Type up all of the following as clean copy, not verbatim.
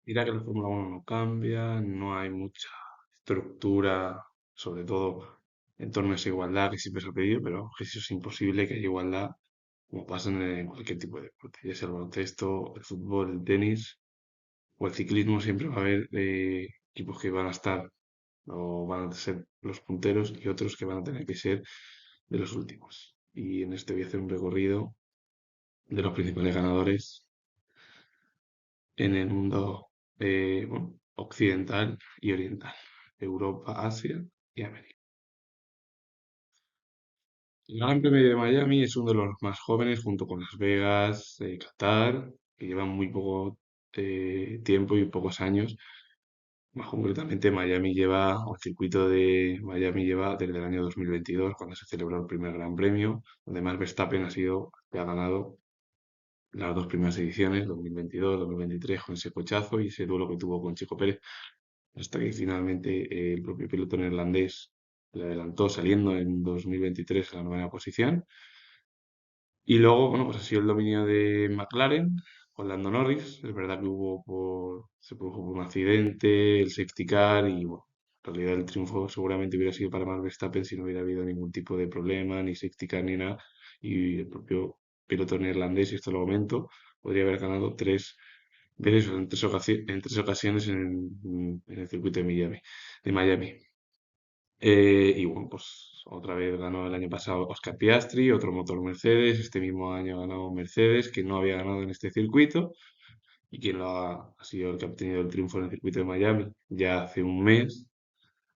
Mira que la Fórmula 1 no cambia, no hay mucha estructura, sobre todo en torno a esa igualdad que siempre se ha pedido, pero que eso es imposible que haya igualdad como pasa en cualquier tipo de deporte, ya sea el baloncesto, el fútbol, el tenis o el ciclismo, siempre va a haber equipos que van a estar o van a ser los punteros y otros que van a tener que ser de los últimos. Y en este voy a hacer un recorrido de los principales ganadores en el mundo bueno, occidental y oriental, Europa, Asia y América. El Gran Premio de Miami es uno de los más jóvenes junto con Las Vegas, Qatar, que llevan muy poco tiempo y pocos años. Más concretamente, el circuito de Miami lleva desde el año 2022, cuando se celebró el primer Gran Premio, donde Max Verstappen que ha ganado las dos primeras ediciones, 2022, 2023, con ese cochazo y ese duelo que tuvo con Checo Pérez, hasta que finalmente el propio piloto neerlandés le adelantó saliendo en 2023 a la novena posición. Y luego, bueno, pues ha sido el dominio de McLaren con Lando Norris. Es verdad que se produjo por un accidente, el safety car y, bueno, en realidad el triunfo seguramente hubiera sido para Max Verstappen si no hubiera habido ningún tipo de problema, ni safety car ni nada. Y el propio piloto neerlandés, y esto lo comento, podría haber ganado tres veces o en tres ocasiones en el circuito de Miami. Y bueno, pues otra vez ganó el año pasado Oscar Piastri, otro motor Mercedes. Este mismo año ganó Mercedes, que no había ganado en este circuito. Y quien ha sido el que ha obtenido el triunfo en el circuito de Miami ya hace un mes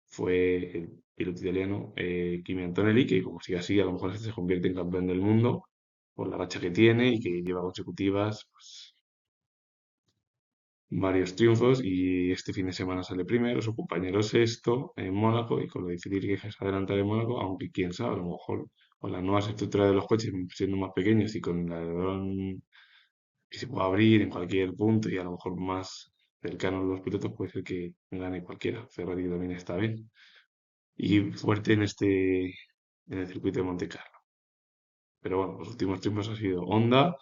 fue el piloto italiano Kimi Antonelli, que como sigue así, a lo mejor este se convierte en campeón del mundo por la racha que tiene y que lleva consecutivas, pues, varios triunfos y este fin de semana sale primero, su compañero sexto en Mónaco y con lo difícil que es adelantar en Mónaco, aunque quién sabe, a lo mejor con las nuevas estructuras de los coches siendo más pequeños y con el alerón que se pueda abrir en cualquier punto y a lo mejor más cercano a los pilotos puede ser que gane cualquiera. Ferrari también está bien y fuerte en el circuito de Monte Carlo. Pero bueno, los últimos triunfos han sido Honda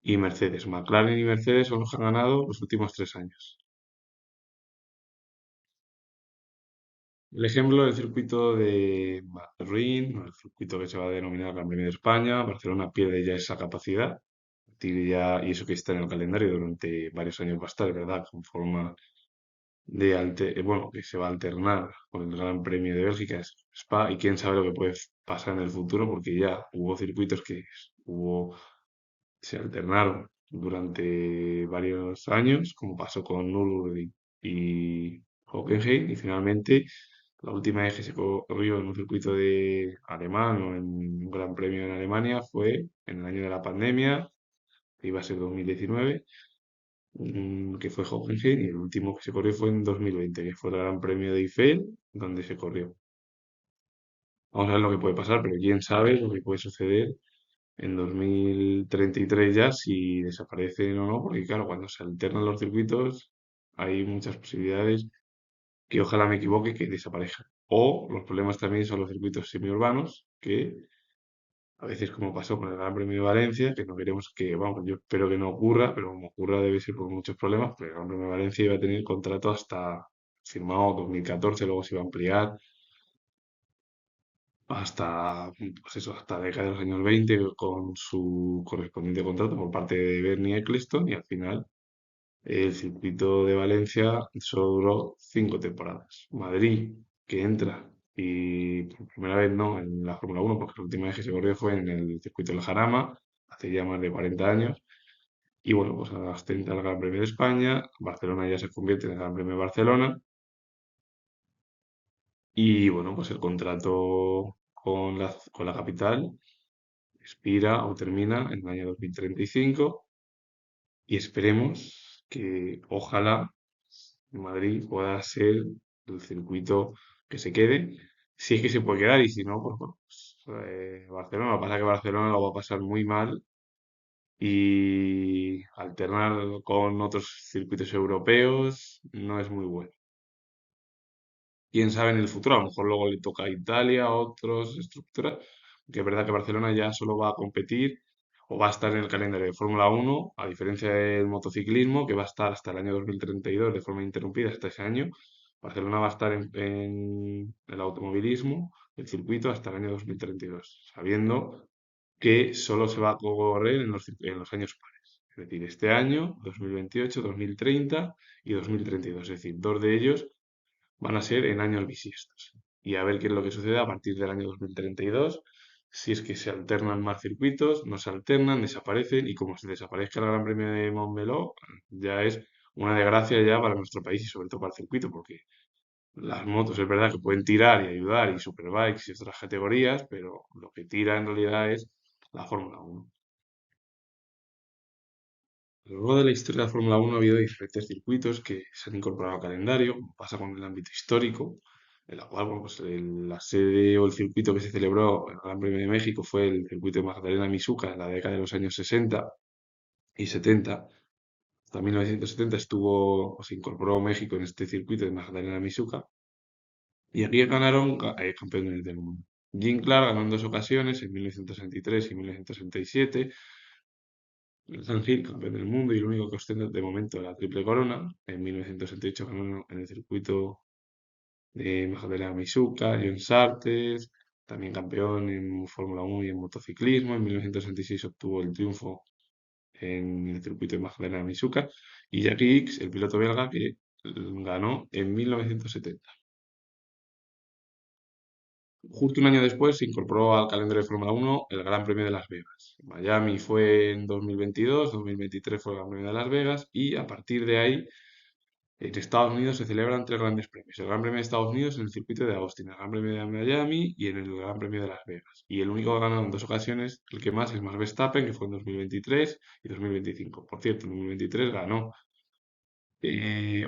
y Mercedes. McLaren y Mercedes son los que han ganado los últimos 3 años. El ejemplo del circuito de Madrid, el circuito que se va a denominar Gran Premio de España, Barcelona pierde ya esa capacidad, y eso que está en el calendario durante varios años va a estar, ¿verdad? Con forma bueno, que se va a alternar con el Gran Premio de Bélgica, es Spa, y quién sabe lo que puede pasar en el futuro, porque ya hubo circuitos se alternaron durante varios años, como pasó con Nürburgring y Hockenheim, y finalmente la última vez que se corrió en un circuito de alemán o en un gran premio en Alemania fue en el año de la pandemia, que iba a ser 2019, que fue Hockenheim, y el último que se corrió fue en 2020, que fue el Gran Premio de Eiffel, donde se corrió. Vamos a ver lo que puede pasar, pero quién sabe lo que puede suceder en 2033 ya si desaparecen o no, porque claro, cuando se alternan los circuitos hay muchas posibilidades que ojalá me equivoque que desaparezcan. O los problemas también son los circuitos semiurbanos, que a veces como pasó con el Gran Premio de Valencia, que no queremos que, vamos, yo espero que no ocurra, pero como ocurra debe ser por muchos problemas, porque el Gran Premio de Valencia iba a tener contrato hasta firmado 2014, luego se iba a ampliar hasta, pues eso, hasta la década de los años 20 con su correspondiente contrato por parte de Bernie Eccleston y al final el circuito de Valencia solo duró 5 temporadas. Madrid, que entra y por primera vez no en la Fórmula 1 porque la última vez que se corrió fue en el circuito del Jarama, hace ya más de 40 años. Y bueno, pues ostenta el Gran Premio de España, Barcelona ya se convierte en el Gran Premio de Barcelona y bueno, pues el contrato con la capital expira o termina en el año 2035 y esperemos que ojalá Madrid pueda ser el circuito que se quede, si es que se puede quedar y si no, pues, bueno, pues, Barcelona. Lo que pasa es que Barcelona lo va a pasar muy mal y alternar con otros circuitos europeos no es muy bueno. Quién sabe en el futuro, a lo mejor luego le toca a Italia, a otras estructuras, que es verdad que Barcelona ya solo va a competir o va a estar en el calendario de Fórmula Uno, a diferencia del motociclismo, que va a estar hasta el año 2032 de forma interrumpida hasta ese año. Barcelona va a estar en el automovilismo, el circuito, hasta el año 2032, sabiendo que solo se va a correr en los años pares. Es decir, este año, 2028, 2030 y 2032. Es decir, dos de ellos van a ser en años bisiestos. Y a ver qué es lo que sucede a partir del año 2032, si es que se alternan más circuitos, no se alternan, desaparecen, y como se desaparezca el Gran Premio de Montmeló, ya es una desgracia ya para nuestro país y sobre todo para el circuito, porque las motos es verdad que pueden tirar y ayudar y superbikes y otras categorías, pero lo que tira en realidad es la Fórmula Uno. A lo largo de la historia de la Fórmula Uno ha habido diferentes circuitos que se han incorporado al calendario, como pasa con el ámbito histórico, en la cual bueno, pues, la sede o el circuito que se celebró en el Gran Premio de México fue el circuito de Magdalena-Misuca en la década de los años 60 y 70. Hasta 1970 estuvo, o se incorporó México en este circuito de Magdalena-Misuca y aquí ganaron campeones del mundo. Jim Clark ganó en dos ocasiones, en 1963 y 1967. San Gil, campeón del mundo y el único que ostenta de momento la triple corona. En 1968 ganó en el circuito de Majadera Misuca, John Sartes, también campeón en Fórmula 1 y en motociclismo. En 1966 obtuvo el triunfo en el circuito de Majadera Misuca. Y Jackie Ickx, el piloto belga, que ganó en 1970. Justo un año después se incorporó al calendario de Fórmula 1 el Gran Premio de Las Vegas. Miami fue en 2022, 2023 fue el Gran Premio de Las Vegas y a partir de ahí en Estados Unidos se celebran tres grandes premios. El Gran Premio de Estados Unidos en el circuito de Austin, el Gran Premio de Miami y en el Gran Premio de Las Vegas. Y el único que ha ganado en dos ocasiones, el que más es Max Verstappen, que fue en 2023 y 2025. Por cierto, en 2023 ganó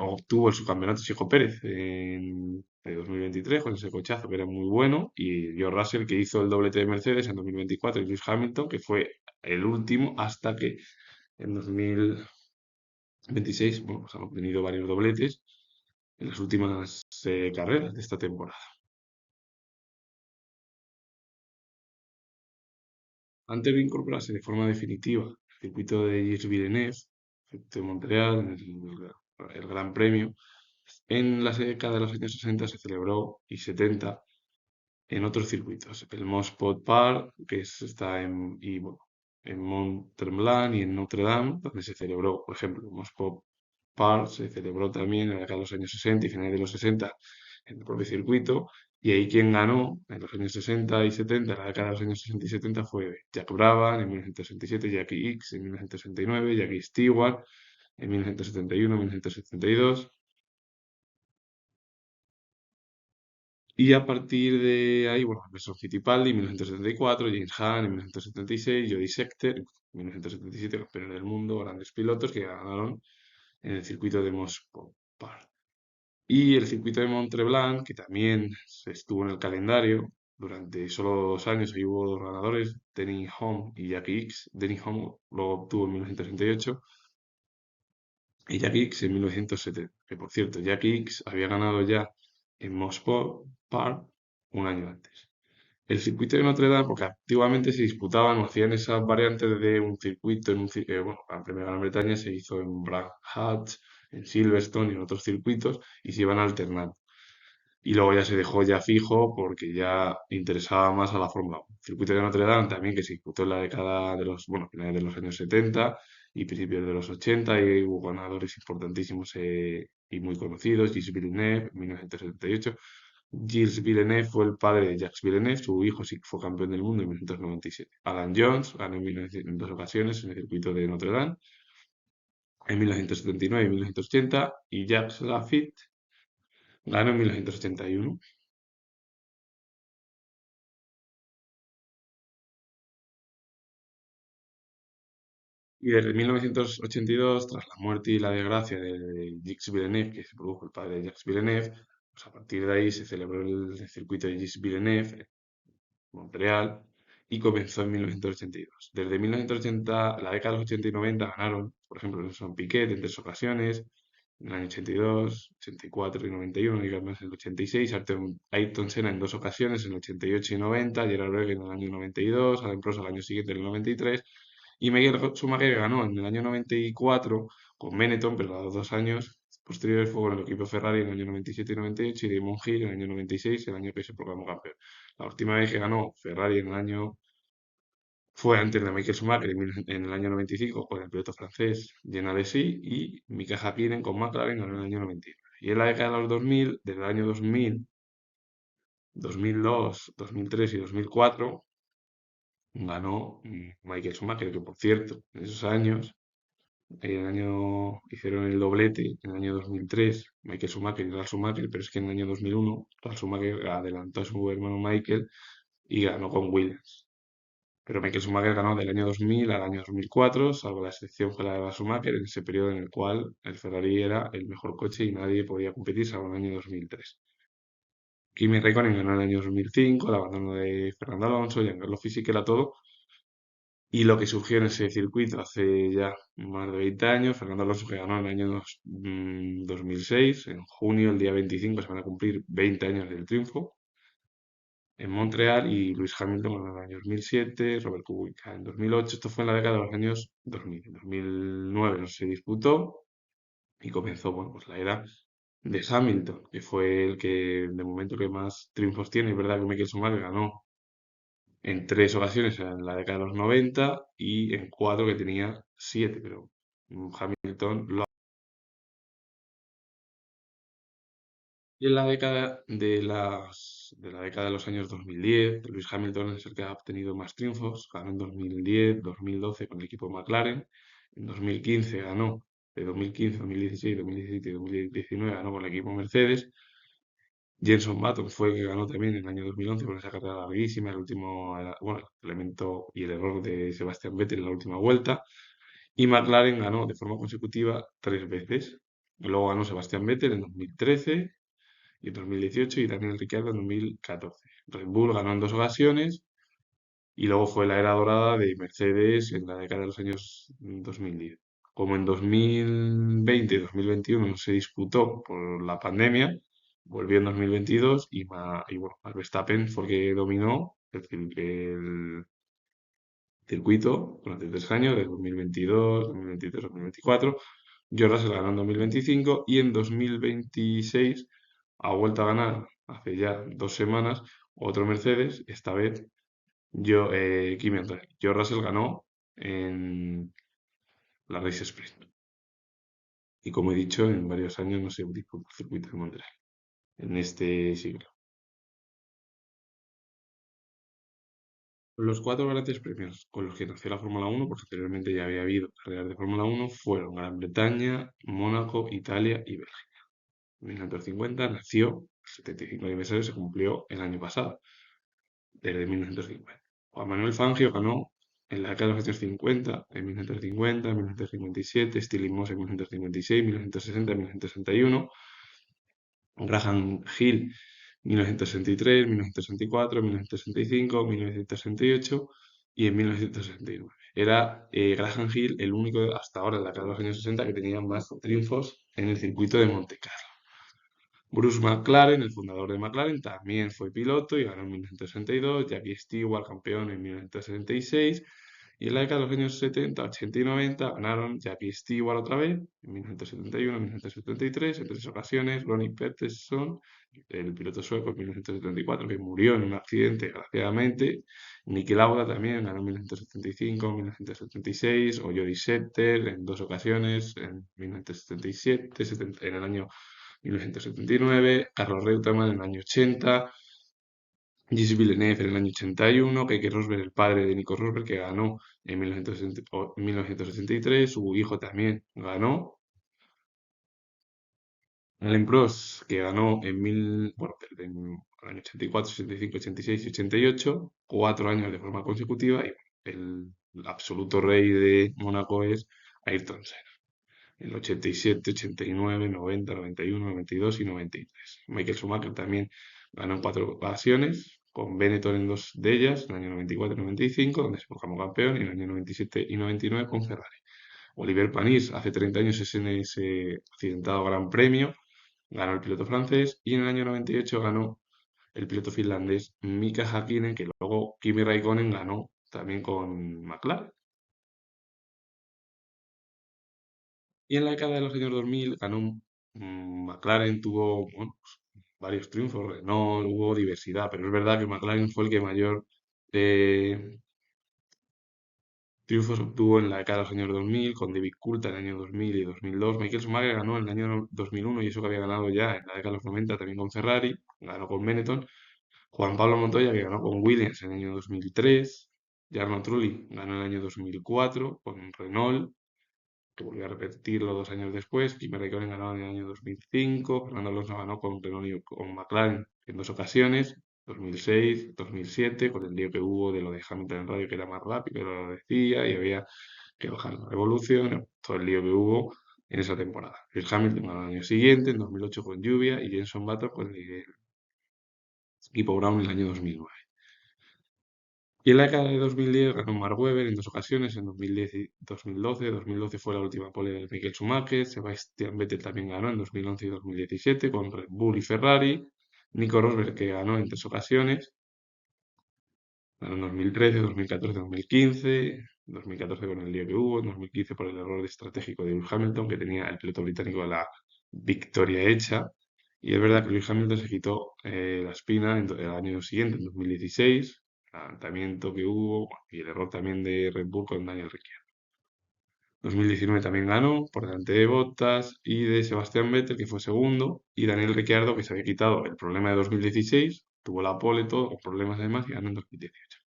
obtuvo el subcampeonato Checo Pérez en 2023 con ese cochazo que era muy bueno y George Russell que hizo el doblete de Mercedes en 2024 y Lewis Hamilton que fue el último hasta que en 2026 bueno, pues han obtenido varios dobletes en las últimas carreras de esta temporada. Antes de incorporarse de forma definitiva al circuito de Gilles Villeneuve, el circuito de Montreal, el Gran Premio, en la década de los años 60 se celebró y 70 en otros circuitos. El Mospot Park, está bueno, en Mont-Tremblant y en Notre Dame, donde se celebró, por ejemplo, el Mospot Park se celebró también en la década de los años 60 y finales de los 60 en el propio circuito. Y ahí quien ganó en los años 60 y 70, en la década de los años 60 y 70, fue Jack Brabham en 1967, Jackie Ickx en 1969, Jackie Stewart en 1971, 1972. Y a partir de ahí, bueno, empezó Fittipaldi en 1974, James Hunt en 1976, Jody Scheckter en 1977, campeones del mundo, grandes pilotos que ganaron en el circuito de Moscú. Y el circuito de Mont-Tremblant, que también se estuvo en el calendario durante solo 2 años, ahí hubo dos ganadores, Denny Hulme y Jackie Ickx. Denny Hulme lo obtuvo en 1968 y Jackie Ickx en 1970. Que por cierto, Jackie Ickx había ganado ya en Moscú Park un año antes. El circuito de Notre Dame, porque antiguamente se disputaban o hacían esas variantes de un circuito bueno, la primera Gran Bretaña se hizo en Brands Hatch, en Silverstone y en otros circuitos y se iban alternando. Y luego ya se dejó ya fijo porque ya interesaba más a la Fórmula 1. El circuito de Notre Dame también que se disputó en la década de bueno, finales de los años 70 y principios de los 80 y hubo ganadores importantísimos y muy conocidos, Gilles Villeneuve en 1978. Gilles Villeneuve fue el padre de Jacques Villeneuve, su hijo sí que fue campeón del mundo en 1997. Alan Jones ganó en dos ocasiones en el circuito de Notre Dame, en 1979 y 1980, y Jacques Lafitte ganó en 1981. Y desde 1982, tras la muerte y la desgracia de Jacques Villeneuve, que se produjo el padre de Jacques Villeneuve, pues a partir de ahí se celebró el circuito de Jacques Villeneuve en Montreal y comenzó en 1982. Desde 1980, la década de los 80 y 90 ganaron, por ejemplo, Nelson Piquet en tres ocasiones, en el año 82, 84 y 91, y además en el 86, Ayrton Senna en dos ocasiones, en el 88 y 90, Gerard Berger en el año 92, Alain Prost al año siguiente en el 93, Y Michael Schumacher ganó en el año 94 con Benetton, pero a los 2 años posteriores fue con el equipo Ferrari en el año 97 y 98 y Damon Hill en el año 96, el año que se proclamó campeón. La última vez que ganó Ferrari en el año fue antes de Michael Schumacher en el año 95 con el piloto francés Jean Alesi y Mika Häkkinen con McLaren en el año 99. Y en la década de los 2000, desde el año 2000, 2002, 2003 y 2004, ganó Michael Schumacher, que por cierto, en esos años, hicieron el doblete en el año 2003, Michael Schumacher y Ralf Schumacher, pero es que en el año 2001 Ralf Schumacher adelantó a su hermano Michael y ganó con Williams. Pero Michael Schumacher ganó del año 2000 al año 2004, salvo la excepción fue la de Ralf Schumacher, en ese periodo en el cual el Ferrari era el mejor coche y nadie podía competir, salvo en el año 2003. Kimi Raikkonen ganó en el año 2005, el abandono de Fernando Alonso, Giancarlo Fisichella, todo. Y lo que surgió en ese circuito hace ya más de 20 años, Fernando Alonso que ganó en el año 2006, en junio, el día 25, se van a cumplir 20 años del triunfo en Montreal, y Lewis Hamilton ganó en el año 2007, Robert Kubica en 2008. Esto fue en la década de los años 2000. En 2009 no se disputó y comenzó, bueno, pues la era de Hamilton, que fue el que de momento que más triunfos tiene. Es verdad que Michael Schumacher ganó en 3 ocasiones en la década de los 90 y en 4 que tenía 7, pero Hamilton lo... Y en la década de los años 2010, Lewis Hamilton es el que ha obtenido más triunfos. Ganó en 2010, 2012 con el equipo McLaren. En 2015 ganó, de 2015, 2016, 2017 y 2019 ganó con el equipo Mercedes. Jenson Button fue el que ganó también en el año 2011 con esa carrera larguísima, el último, bueno, el elemento y el error de Sebastián Vettel en la última vuelta. Y McLaren ganó de forma consecutiva 3 veces. Luego ganó Sebastián Vettel en 2013 y en 2018 y Daniel Ricciardo en 2014. Red Bull ganó en 2 ocasiones y luego fue la era dorada de Mercedes en la década de los años 2010. Como en 2020 y 2021 no se disputó por la pandemia, volvió en 2022 y bueno, Max Verstappen fue el que dominó el circuito durante 3 años, de 2022, 2023, 2024. George Russell ganó en 2025 y en 2026 ha vuelto a ganar hace ya 2 semanas otro Mercedes, esta vez Kimi Antonelli. George Russell ganó en la Race Sprint. Y como he dicho, en varios años no se disputa el circuito de Montreal, en este siglo. Los 4 grandes premios con los que nació la Fórmula 1, porque anteriormente ya había habido carreras de Fórmula 1, fueron Gran Bretaña, Mónaco, Italia y Bélgica. 1950 nació, el 75 aniversario se cumplió el año pasado, desde 1950. Juan Manuel Fangio ganó en la década de los años 50, en 1950, 1957, Stirling Moss en 1956, 1960, 1961, Graham Hill 1963, 1964, 1965, 1968 y en 1969. Era Graham Hill el único hasta ahora, en la década de los años 60, que tenía más triunfos en el circuito de Montecarlo. Bruce McLaren, el fundador de McLaren, también fue piloto y ganó en 1962. Jackie Stewart, campeón en 1966. Y en la década de los años 70, 80 y 90 ganaron Jackie Stewart otra vez, en 1971, 1973, en 3 ocasiones. Ronnie Peterson, el piloto sueco, en 1974, que murió en un accidente, desgraciadamente. Niki Lauda también ganó en 1975, 1976. O Jody Scheckter en 2 ocasiones, en 1977, en el año 1979, Carlos Reutemann en el año 80, Gilles Villeneuve en el año 81, Keke Rosberg, el padre de Nico Rosberg, que ganó en 1963, su hijo también ganó. Alain Prost, que ganó bueno, en el año 84, 85, 86 y 88, 4 años de forma consecutiva, y el absoluto rey de Mónaco es Ayrton Senna. En el 87, 89, 90, 91, 92 y 93. Michael Schumacher también ganó en 4 ocasiones, con Benetton en 2 de ellas, en el año 94 y 95, donde se proclamó campeón, y en el año 97 y 99 con Ferrari. Oliver Panis, hace 30 años en ese accidentado Gran Premio, ganó el piloto francés, y en el año 98 ganó el piloto finlandés Mika Häkkinen, que luego Kimi Raikkonen ganó también con McLaren. Y en la década de los años 2000 ganó McLaren, tuvo bueno, pues, varios triunfos, Renault, hubo diversidad, pero es verdad que McLaren fue el que mayor eh, triunfos obtuvo en la década de los años 2000, con David Coulthard en el año 2000 y 2002. Michael Schumacher ganó en el año 2001 y eso que había ganado ya en la década de los 90 también con Ferrari, ganó con Benetton. Juan Pablo Montoya que ganó con Williams en el año 2003. Jarno Trulli ganó en el año 2004 con Renault, que volvió a repetirlo 2 años después. Kimi Raikkonen ganó en el año 2005. Fernando Alonso ganó con Renault y con McLaren en 2 ocasiones, 2006, 2007, con el lío que hubo de lo de Hamilton en radio, que era más rápido, lo decía, y había que bajar la revolución, todo el lío que hubo en esa temporada. El Hamilton ganó el año siguiente, en 2008 con lluvia, y Jenson Button con el equipo Brown en el año 2009. Y en la década de 2010 ganó Mark Webber en 2 ocasiones, en 2010 y 2012. 2012 fue la última pole de Michael Schumacher. Sebastian Vettel también ganó en 2011 y 2017 con Red Bull y Ferrari. Nico Rosberg que ganó en 3 ocasiones. Ganó en 2013, 2014, 2015. 2014 con el lío que hubo. En 2015 por el error estratégico de Lewis Hamilton, que tenía el piloto británico la victoria hecha. Y es verdad que Lewis Hamilton se quitó la espina el año siguiente, en 2016, el adelantamiento que hubo y el error también de Red Bull con Daniel Ricciardo. 2019 también ganó por delante de Bottas y de Sebastián Vettel, que fue segundo, y Daniel Ricciardo, que se había quitado el problema de 2016, tuvo la pole, todo, con problemas además, y ganó en 2018.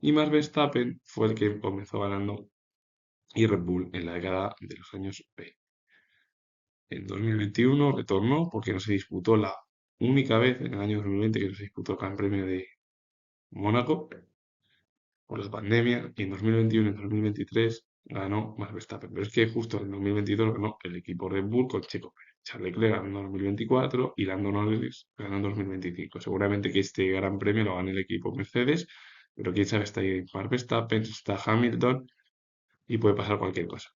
Y Max Verstappen fue el que comenzó ganando y Red Bull en la década de los años 20. En 2021 retornó porque no se disputó la única vez en el año 2020 que no se disputó el Gran Premio de Mónaco por la pandemia, y en 2021 y en 2023 ganó Max Verstappen. Pero es que justo en 2022 ganó el equipo Red Bull con Checo Pérez. Charles Leclerc ganó en 2024 y Lando Norris ganó en 2025. Seguramente que este Gran Premio lo gane el equipo Mercedes, pero quién sabe, está ahí Max Verstappen, está Hamilton y puede pasar cualquier cosa.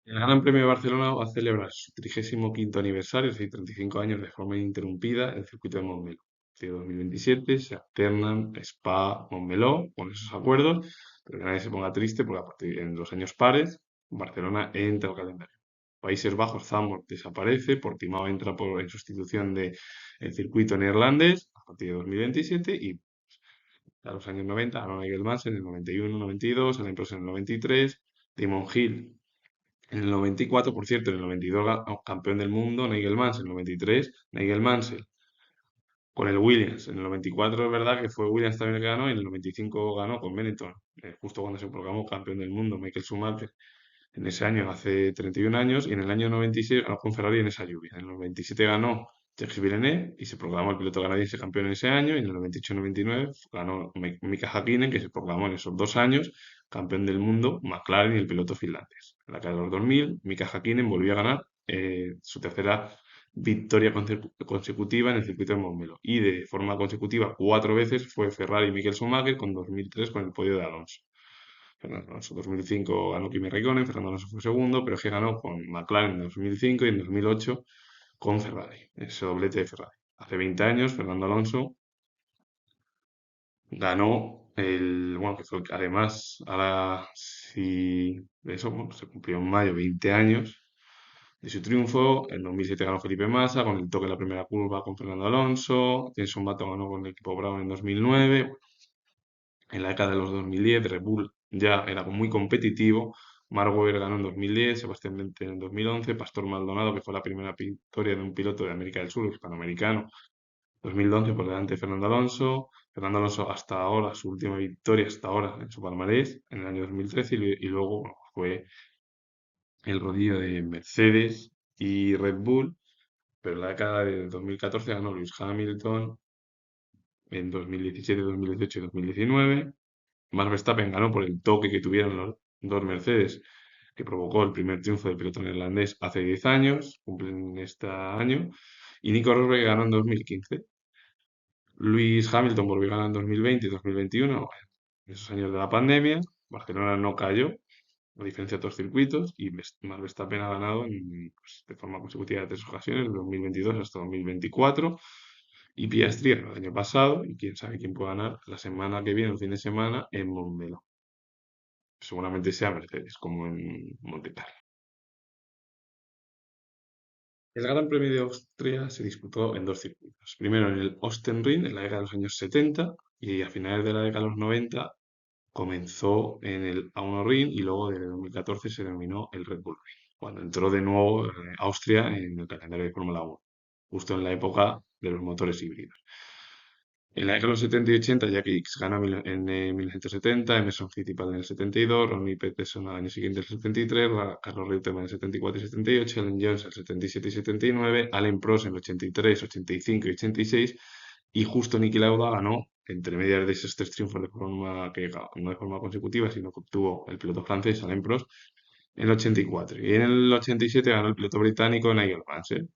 El Gran Premio de Barcelona va a celebrar su 35º aniversario, es decir, 35 años de forma ininterrumpida, el circuito de Montmeló. De 2027 se alternan Spa, Montmeló, con esos acuerdos, pero que nadie se ponga triste porque a partir en los años pares Barcelona entra al calendario. Países Bajos, Zandvoort desaparece, Portimao entra en sustitución del circuito neerlandés a partir de 2027 y a los años 90 ganó Nigel Mansell en el 91, 92, Alain Prost en el 93, Damon Hill en el 94, por cierto, en el 92 campeón del mundo, Nigel Mansell. En el 93, Nigel Mansell con el Williams. En el 94 es verdad que fue Williams también el que ganó y en el 95 ganó con Benetton, justo cuando se proclamó campeón del mundo Michael Schumacher. En ese año, hace 31 años, y en el año 96 ganó con Ferrari en esa lluvia. En el 97 ganó Jacques Villeneuve y se proclamó el piloto canadiense campeón en ese año. Y en el 98-99 ganó Mika Häkkinen, que se proclamó en esos 2 años campeón del mundo, McLaren y el piloto finlandés. En la década de los 2000, Mika Häkkinen volvió a ganar su tercera victoria consecutiva en el circuito de Montmeló. Y de forma consecutiva, 4 veces fue Ferrari y Michael Schumacher, con 2003 con el podio de Alonso. Fernando Alonso 2005 ganó Kimi Raikkonen, Fernando Alonso fue segundo, pero es que ganó con McLaren en 2005 y en 2008 con Ferrari, ese doblete de Ferrari. Hace 20 años, Fernando Alonso ganó bueno, que fue además, ahora sí, de eso, bueno, se cumplió en mayo 20 años de su triunfo. En 2007 ganó Felipe Massa con el toque en la primera curva con Fernando Alonso. Jenson Button ganó con el equipo Brown en 2009. En la década de los 2010, Red Bull ya era muy competitivo. Mark Webber ganó en 2010, Sebastián Vettel en 2011, Pastor Maldonado, que fue la primera victoria de un piloto de América del Sur, hispanoamericano, 2011 por delante de Fernando Alonso. Fernando Alonso hasta ahora, su última victoria hasta ahora en su palmarés, en el año 2013, y luego bueno, fue el rodillo de Mercedes y Red Bull, pero en la década de 2014 ganó Lewis Hamilton en 2017, 2018 y 2019. Max Verstappen ganó por el toque que tuvieron los dos Mercedes, que provocó el primer triunfo del piloto neerlandés hace 10 años, cumplen este año, y Nico Rosberg ganó en 2015. Lewis Hamilton volvió a ganar en 2020 y 2021, en esos años de la pandemia. Barcelona no cayó, a diferencia de otros circuitos, y Max Verstappen ha ganado pues, de forma consecutiva en 3 ocasiones, de 2022 hasta 2024. Y Piastri ganó el año pasado, y quién sabe quién puede ganar la semana que viene, el fin de semana, en Montmeló. seguramente sea Mercedes, como en Monte Carlo. El Gran Premio de Austria se disputó en dos circuitos. Primero en el Ostenring en la década de los años 70 y a finales de la década de los 90 comenzó en el A1 Ring y luego desde 2014 se denominó el Red Bull Ring, cuando entró de nuevo Austria en el calendario de Fórmula 1, justo en la época de los motores híbridos. En la década de los 70 y 80, Jackie Hicks ganó en 1970, Emerson Fittipaldi en el 72, Ronnie Peterson al año siguiente en el 73, Carlos Reutemann en el 74 y 78, Alan Jones en el 77 y 79, Alain Prost en el 83, 85 y 86, y justo Niki Lauda ganó entre medias de esos tres triunfos de forma que no de forma consecutiva, sino que obtuvo el piloto francés Alain Prost en el 84. Y en el 87 ganó el piloto británico Nigel Mansell.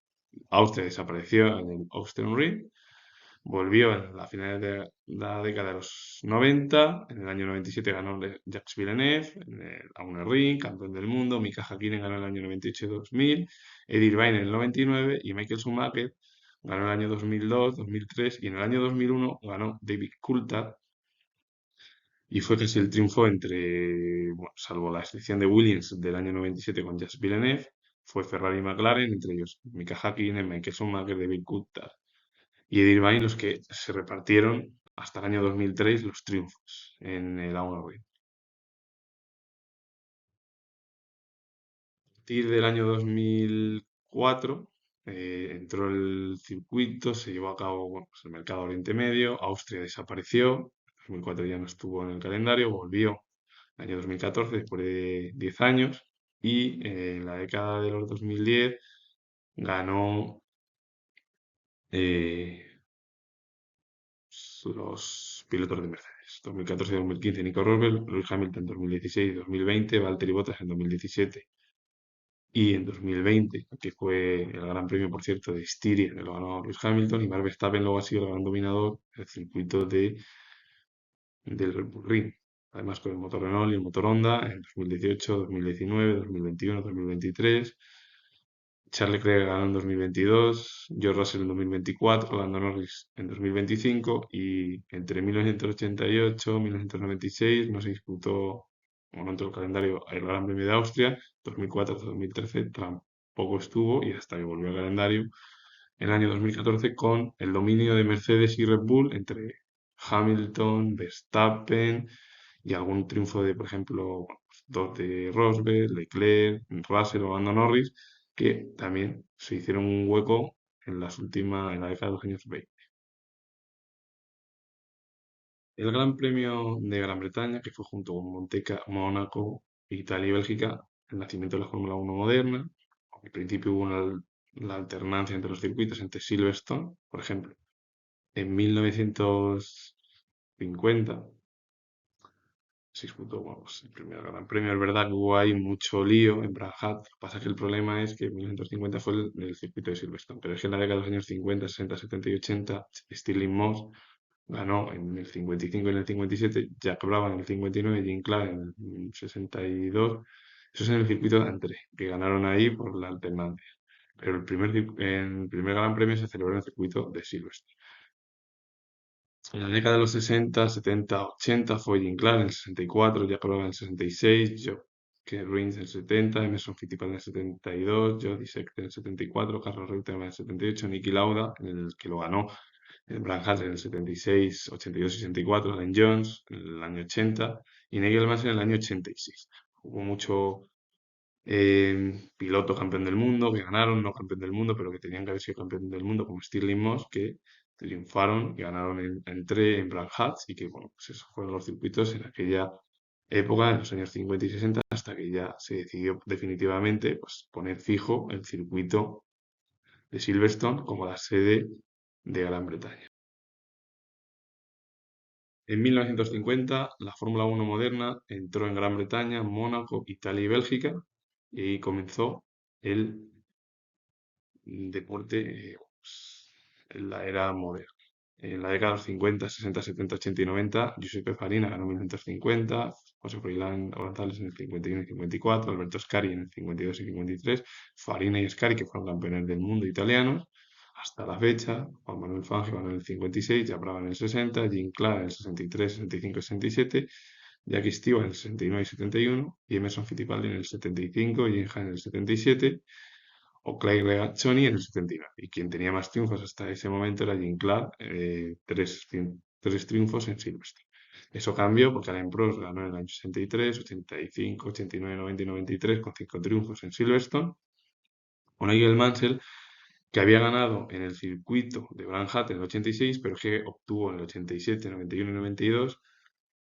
Austria desapareció en el Austin Ring. Volvió en la final de la década de los 90. En el año 97 ganó Jacques Villeneuve en el A1 Ring, campeón del mundo. Mika Häkkinen ganó en el año 98 y 2000. Eddie Irvine en el 99 y Michael Schumacher ganó en el año 2002, 2003 y en el año 2001 ganó David Coulthard y fue casi el triunfo entre, bueno, salvo la excepción de Williams del año 97 con Jacques Villeneuve, fue Ferrari y McLaren, entre ellos Mika Häkkinen, Michael Schumacher, David Coulthard y Eddie Irvine los que se repartieron hasta el año 2003 los triunfos en el A1 Ring. A partir del año 2004 entró el circuito, se llevó a cabo bueno, pues el mercado Oriente Medio, Austria desapareció, en 2004 ya no estuvo en el calendario, volvió el año 2014 después de 10 años y en la década de los 2010 ganó eh, los pilotos de Mercedes. 2014 y 2015 Nico Rosberg, Lewis Hamilton en 2016 y 2020, Valtteri Bottas en 2017 y en 2020, que fue el Gran Premio, por cierto, de Estiria, que lo ganó Lewis Hamilton, y Max Verstappen luego ha sido el gran dominador del circuito del Red Bull Ring. Además, con el motor Renault y el motor Honda en 2018, 2019, 2021, 2023. Charles Leclerc ganó en 2022, George Russell en 2024, Lando Norris en 2025 y entre 1988 y 1996 no se disputó, bueno, no entró el calendario el Gran Premio de Austria, 2004 hasta 2013 tampoco estuvo y hasta que volvió al calendario en el año 2014 con el dominio de Mercedes y Red Bull entre Hamilton, Verstappen y algún triunfo de, por ejemplo, bueno, pues, dos de Rosberg, Leclerc, Russell o Lando Norris, que también se hicieron un hueco en la década de los años 20. El Gran Premio de Gran Bretaña, que fue junto con Monteca, Mónaco, Italia y Bélgica, el nacimiento de la Fórmula 1 moderna. Al principio hubo la alternancia entre los circuitos, entre Silverstone, por ejemplo, en 1950 se disputó, bueno, pues, el primer Gran Premio. Es verdad que hubo ahí mucho lío en Brad Lo que pasa es que el problema es que en 1950 fue el circuito de Silverstone, pero es que en la década de los años 50, 60, 70 y 80, Stirling Moss ganó en el 55 y en el 57, Jack Brabham en el 59, Jim Clark en el 62. Eso es en el circuito de André, que ganaron ahí por la alternancia. Pero el primer Gran Premio se celebró en el circuito de Silverstone. En la década de los 60, 70, 80 fue Jim Clark en el 64, Jack Brabham en el 66, Joe Rins en el 70, Emerson Fittipaldi en el 72, Jody Scheckter en el 74, Carlos Reutemann en el 78, Niki Lauda, en el que lo ganó el Brad Haas en el 76, 82 y 64, Alan Jones en el año 80 y Nigel Mansell en el año 86. Hubo mucho piloto campeón del mundo que ganaron, no campeón del mundo, pero que tenían que haber sido campeón del mundo, como Stirling Moss, que triunfaron y ganaron en Brad Haas y que, bueno, pues esos fueron los circuitos en aquella época, en los años 50 y 60, hasta que ya se decidió definitivamente pues, poner fijo el circuito de Silverstone como la sede de Gran Bretaña. En 1950, la Fórmula 1 moderna entró en Gran Bretaña, Mónaco, Italia y Bélgica, y ahí comenzó el deporte pues, en la era moderna. En la década de los 50, 60, 70, 80 y 90, Giuseppe Farina ganó en 1950, José Froilán González en el 51 y 54, Alberto Ascari en el 52 y 53, Farina y Ascari, que fueron campeones del mundo italianos, hasta la fecha, Juan Manuel Fangio ganó en el 56, Jabrava en el 60, Jim Clark en el 63, 65 y 67, Jackie Stewart en el 69 y 71, y Emerson Fittipaldi en el 75, Jim Hunt en el 77, o Clay Regazzoni en el 79. Y quien tenía más triunfos hasta ese momento era Jim Clark, tres triunfos en Silverstone. Eso cambió porque Alain Prost ganó en el año 63, 85, 89, 90 y 93 con 5 triunfos en Silverstone. O Nigel Mansell, que había ganado en el circuito de Brandt en el 86, pero que obtuvo en el 87, 91 y 92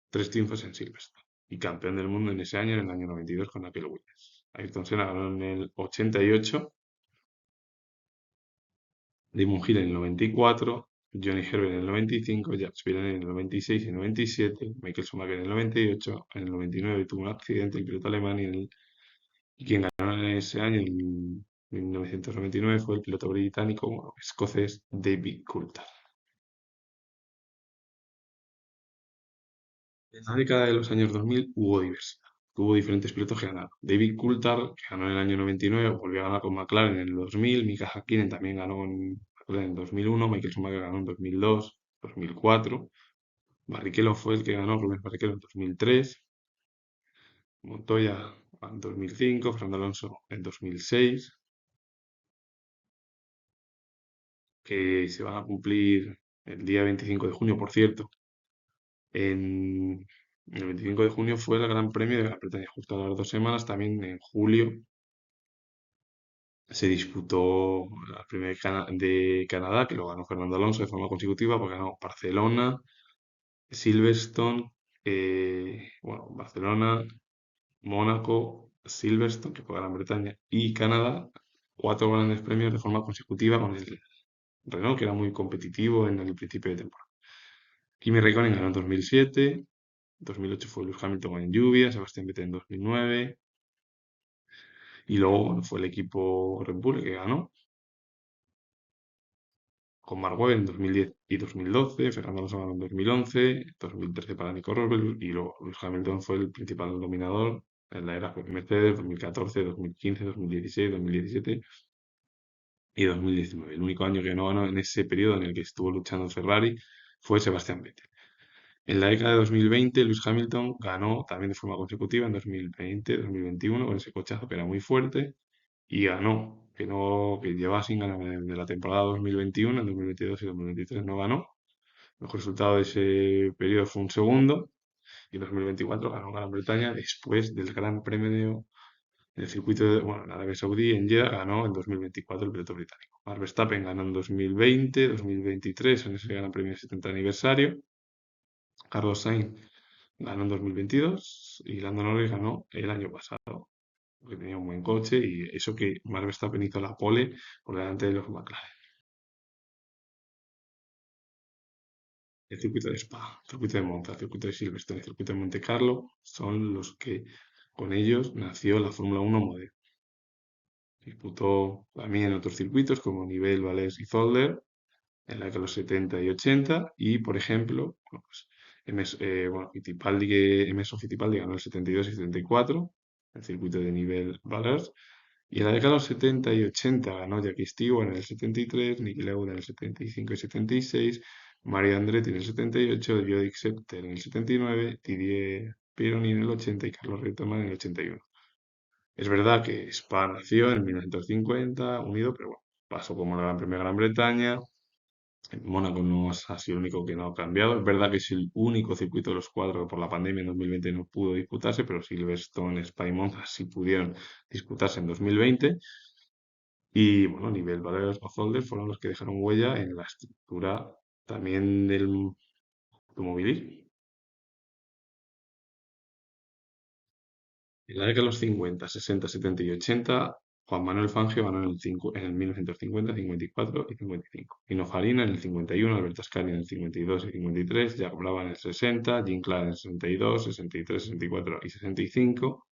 3 triunfos en Silverstone. Y campeón del mundo en ese año, en el año 92, con Michael Williams. Ayrton Senna ganó en el 88, Damon Hill en el 94, Johnny Herbert en el 95, Jacques Villeneuve en el 96 y 97, Michael Schumacher en el 98, en el 99 tuvo un accidente el piloto alemán y quien ganó en ese año, en 1999, fue el piloto británico, bueno, escocés David Coulthard. En la década de los años 2000 hubo diversidad. Hubo diferentes pilotos que ganaron. David Coulthard, que ganó en el año 99, volvió a ganar con McLaren en el 2000. Mika Häkkinen también ganó en McLaren en 2001. Michael Schumacher ganó en 2002, 2004. Barrichello fue el que ganó, Rubens Barrichello en 2003. Montoya en 2005. Fernando Alonso en 2006. Que se van a cumplir el día 25 de junio, por cierto. En el 25 de junio fue el Gran Premio de Gran Bretaña, justo a las 2 semanas. También en julio se disputó la primera de Canadá, que lo ganó Fernando Alonso de forma consecutiva, porque ganó Barcelona, Silverstone, bueno, Barcelona, Mónaco, Silverstone, que fue Gran Bretaña, y Canadá, 4 grandes premios de forma consecutiva con el Renault, que era muy competitivo en el principio de temporada. Kimi Raikkonen ganó en 2007, 2008 fue Lewis Hamilton en lluvia, Sebastián Vettel en 2009, y luego bueno, fue el equipo Red Bull el que ganó, con Mark Webber en 2010 y 2012, Fernando Alonso ganó en 2011, 2013 para Nico Rosberg, y luego Lewis Hamilton fue el principal dominador en la era Mercedes 2014, 2015, 2016, 2017 y 2019. El único año que no ganó en ese periodo en el que estuvo luchando Ferrari fue Sebastián Vettel. En la década de 2020, Lewis Hamilton ganó también de forma consecutiva en 2020, 2021 con ese cochazo que era muy fuerte y ganó, que llevaba sin ganar de la temporada 2021, en 2022 y 2023 no ganó. El mejor resultado de ese periodo fue un segundo y en 2024 ganó Gran Bretaña después del Gran Premio del circuito de, bueno, en Arabia Saudí, en Jeddah, ganó en 2024 el piloto británico. Max Verstappen ganó en 2020, 2023 en ese Gran Premio de 70 aniversario. Carlos Sainz ganó en 2022 y Lando Norris ganó el año pasado, porque tenía un buen coche y eso que Max Verstappen hizo la pole por delante de los McLaren. El circuito de Spa, el circuito de Monza, el circuito de Silverstone, el circuito de Monte Carlo son los que con ellos nació la Fórmula 1 moderna. Disputó también en otros circuitos como Nivelle, Valence y Zolder en la que los 70 y 80 y por ejemplo, bueno, pues, Emerson Fittipaldi ganó el 72 y 74, el circuito de nivel Valence, y en la década de los 70 y 80 ganó Jackie Stewart en el 73, Niki Lauda en el 75 y 76, Mario Andretti en el 78, Jody Scheckter en el 79, Didier Pironi en el 80 y Carlos Reutemann en el 81. Es verdad que Spa nació en 1950, unido, pero bueno, pasó como la Primera Gran Bretaña. Mónaco no ha sido el único que no ha cambiado. Es verdad que es el único circuito de los cuatro que por la pandemia en 2020 no pudo disputarse, pero Silverstone, Spa y Monza sí pudieron disputarse en 2020. Y bueno, nivel Valero o Zolder fueron los que dejaron huella en la estructura también del automovilismo. En la década de los 50, 60, 70 y 80, Juan Manuel Fangio ganó en el 1950, 54 y 55. Pino Farina en el 51, Alberto Ascari en el 52 y 53, Jack Brabham en el 60, Jim Clark en el 62, 63, 64 y 65.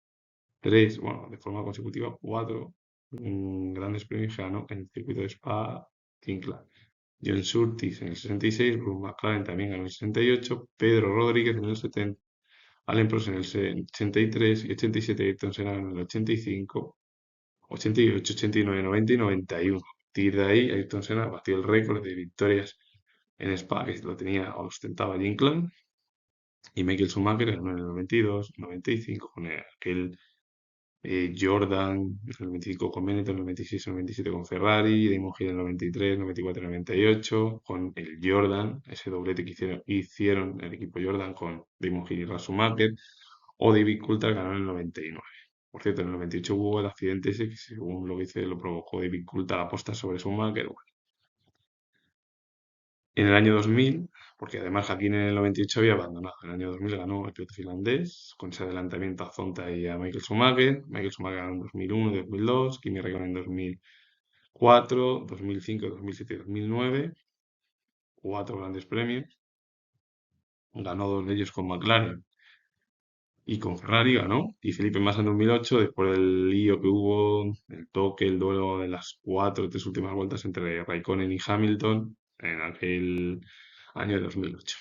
Tres, bueno, de forma consecutiva, cuatro grandes premios que ganó en el circuito de Spa, Jim Clark. John Surtees en el 66, Bruce McLaren también ganó en el 68, Pedro Rodríguez en el 70, Alain Prost en el 83 y 87, Ayrton Senna en el 85, 88, 89, 90 y 91. A partir de ahí, Ayrton Senna batió el récord de victorias en Spa, que lo tenía, ostentaba Jim Clark, Y Michael Schumacher ganó en el 92, 95 con aquel Jordan en el 95 con Benetton, en el 96, en el 97 con Ferrari, Damon Hill en el 93, 94, 98 con el Jordan, ese doblete que hicieron el equipo Jordan con Damon Hill y Ralf Schumacher, o David Coulthard ganó en el 99. Por cierto, en el 98 hubo el accidente ese que según lo que dice lo provocó David Coulthard a posta sobre Schumacher. Bueno, en el año 2000, porque además Hakkinen en el 98 había abandonado. En el año 2000 ganó el piloto finlandés con ese adelantamiento a Zonta y a Michael Schumacher. Michael Schumacher ganó en 2001 y 2002, Kimi Räikkönen en 2004, 2005, 2007 y 2009. Cuatro grandes premios. Ganó dos de ellos con McLaren y con Ferrari ganó. Y Felipe Massa en 2008, después del lío que hubo, el toque, el duelo de las cuatro, tres últimas vueltas entre Raikkonen y Hamilton en aquel año de 2008.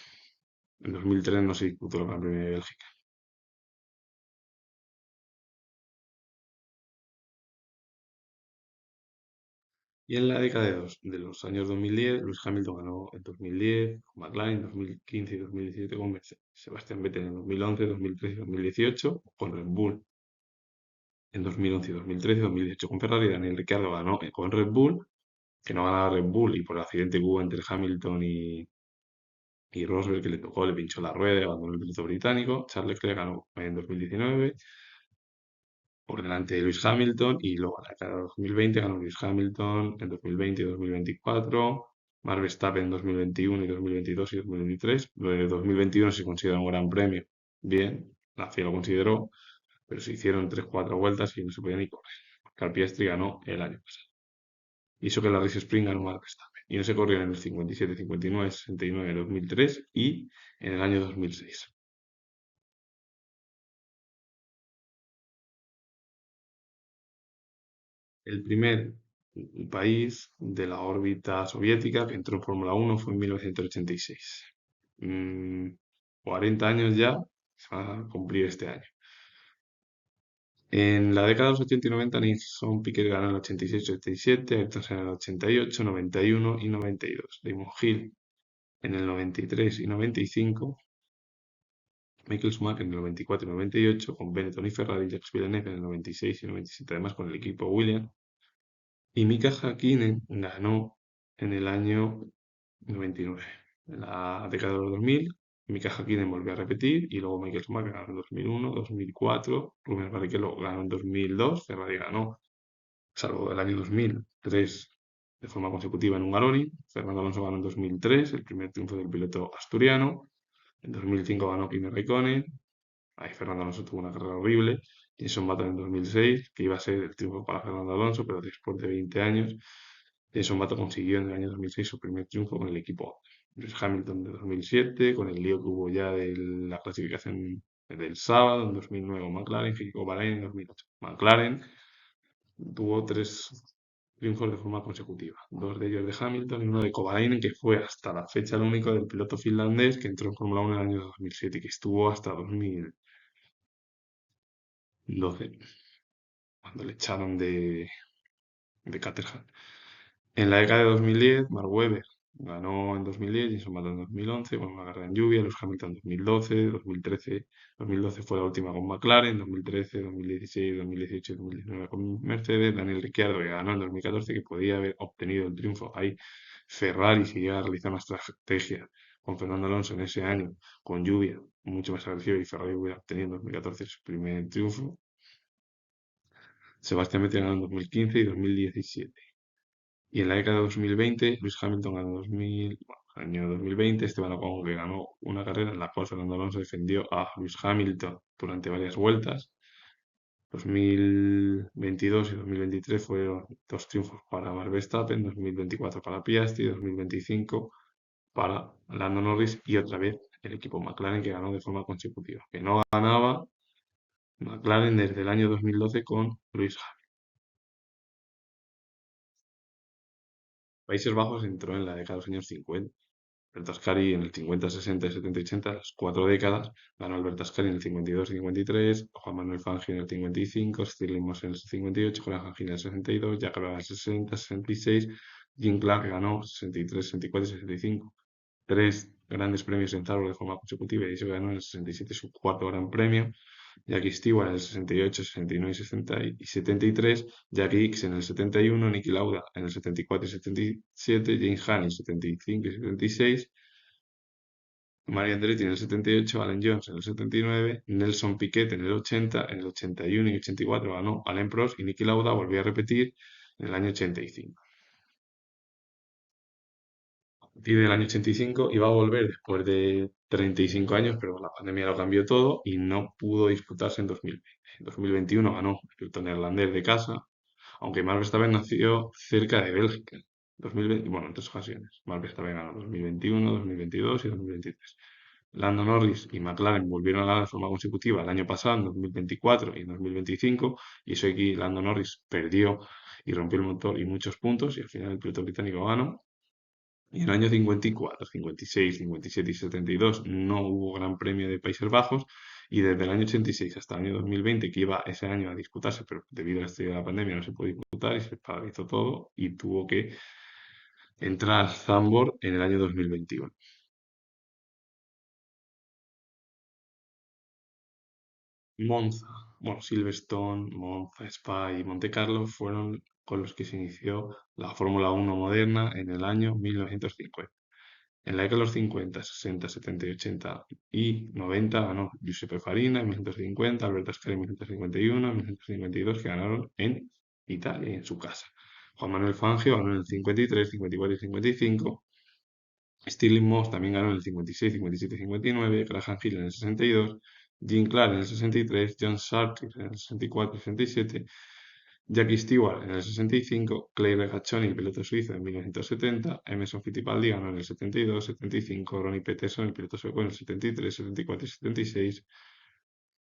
En 2003 no se disputó el Gran Premio de Bélgica. Y en la década de los años 2010, Lewis Hamilton ganó en 2010 con McLaren, en 2015 y 2017 con Mercedes. Sebastián Vettel en 2011, 2013 y 2018 con Red Bull. En 2011, 2013 y 2018 con Ferrari. Daniel Ricciardo ganó con Red Bull, que no ganaba Red Bull y por el accidente que hubo entre Hamilton y Rosberg, que le tocó, le pinchó la rueda y abandonó el piloto británico. Charles Leclerc ganó en 2019 por delante de Lewis Hamilton y luego a la cara de 2020 ganó Lewis Hamilton en 2020 y 2024, Max Verstappen en 2021 y 2022 y 2023. Lo de 2021 se considera un gran premio, bien, la FIA lo consideró, pero se hicieron 3-4 vueltas y no se podía ni correr. Carl Piastri ganó el año pasado. Y eso que la Race Spring ganó Max Verstappen. Y no se corrió en el 57, 59, 69, 2003 y en el año 2006. El primer país de la órbita soviética que entró en Fórmula 1 fue en 1986. Mm, 40 años ya, se va a cumplir este año. En la década de los 80 y 90, Nilsson Piquet ganó en el 86, 87, Ayrton Senna en el 88, 91 y 92. Damon Hill en el 93 y 95. Michael Schumacher en el 94 y 98, con Benetton y Ferrari, Jacques Villeneuve en el 96 y 97, además con el equipo Williams. Y Mika Häkkinen ganó en el año 99. En la década de los 2000, Mika Häkkinen volvió a repetir y luego Michael Schumacher ganó en 2001, 2004, Rubens Barrichello ganó en 2002, Ferrari ganó, salvo el año 2003, de forma consecutiva en Hungaroring, Fernando Alonso ganó en 2003, el primer triunfo del piloto asturiano, en 2005 ganó Kimi Räikkönen, ahí Fernando Alonso tuvo una carrera horrible, Jenson Button en 2006, que iba a ser el triunfo para Fernando Alonso, pero después de 20 años Jenson Button consiguió en el año 2006 su primer triunfo con el equipo Lewis Hamilton de 2007, con el lío que hubo ya de la clasificación del sábado, en 2009 con McLaren, que llegó Bahrein en 2008. McLaren tuvo tres triunfos de forma consecutiva, dos de ellos de Hamilton y uno de Kovalainen, que fue hasta la fecha el único del piloto finlandés que entró en Fórmula 1 en el año 2007 y que estuvo hasta 2012, cuando le echaron de Caterham. En la década de 2010, Mark Webber ganó en 2010, Jenson Button en 2011, con una carrera en lluvia, Lewis Hamilton en 2012, 2013, 2012 fue la última con McLaren, 2013, 2016, 2018 y 2019 con Mercedes, Daniel Ricciardo que ganó en 2014, que podía haber obtenido el triunfo ahí. Ferrari, si llega a realizar una estrategia con Fernando Alonso en ese año, con lluvia, mucho más agresiva, y Ferrari hubiera obtenido en 2014 su primer triunfo. Sebastián Vettel ganó en 2015 y 2017. Y en la década de 2020, Lewis Hamilton ganó 2000, bueno, año 2020, Esteban Ocon que ganó una carrera en la cual Fernando Alonso defendió a Lewis Hamilton durante varias vueltas. 2022 y 2023 fueron dos triunfos para Max Verstappen, 2024 para Piastri, 2025 para Lando Norris y otra vez el equipo McLaren que ganó de forma consecutiva, que no ganaba McLaren desde el año 2012 con Lewis Hamilton. Países Bajos entró en la década de los años 50. Albert Ascari en el 50, 60, 70 y 80, las cuatro décadas. Ganó Albert Ascari en el 52 y 53, Juan Manuel Fangio en el 55, Stirling Moss en el 58, Julián Fangio en el 62, Jack Brabham en el 60, 66, Jim Clark ganó 63, 64 y 65. Tres grandes premios en Zandvoort de forma consecutiva y se ganó en el 67 su cuarto Gran Premio. Jackie Stewart en el 68, 69 y 60 y 73, Jackie Hicks en el 71, Niki Lauda en el 74 y 77, James Hunt en el 75 y 76, Mario Andretti en el 78, Alan Jones en el 79, Nelson Piquet en el 80, en el 81 y 84 ganó Alain Prost y Niki Lauda volvió a repetir en el año 85. A partir del año 85 iba a volver después de 35 años, pero la pandemia lo cambió todo y no pudo disputarse en 2020. En 2021 ganó el piloto neerlandés de casa, aunque Max Verstappen nació cerca de Bélgica. 2020, bueno, en tres ocasiones. Max Verstappen ganó 2021, 2022 y 2023. Lando Norris y McLaren volvieron a ganar de forma consecutiva el año pasado, en 2024 y en 2025, y eso aquí Lando Norris perdió y rompió el motor y muchos puntos, y al final el piloto británico ganó. Y en el año 54, 56, 57 y 72 no hubo Gran Premio de Países Bajos y desde el año 86 hasta el año 2020, que iba ese año a disputarse, pero debido a la pandemia no se pudo disputar y se paralizó todo y tuvo que entrar al Zandvoort en el año 2021. Monza, bueno, Silverstone, Monza, Spa y Monte Carlo fueron con los que se inició la Fórmula 1 moderna en el año 1950. En la década de los 50, 60, 70 y 80 y 90 ganó Giuseppe Farina en 1950, Alberto Ascari en 1951, en 1952 que ganaron en Italia, en su casa. Juan Manuel Fangio ganó en el 53, 54 y 55. Stirling Moss también ganó en el 56, 57 y 59. Graham Hill en el 62. Jim Clark en el 63. John Surtees en el 64 y 67. Jackie Stewart en el 65, Clay Regazzoni, el piloto suizo, en 1970, Emerson Fittipaldi ganó en el 72, 75, Ronnie Peterson, el piloto sueco, en el 73, 74 y 76,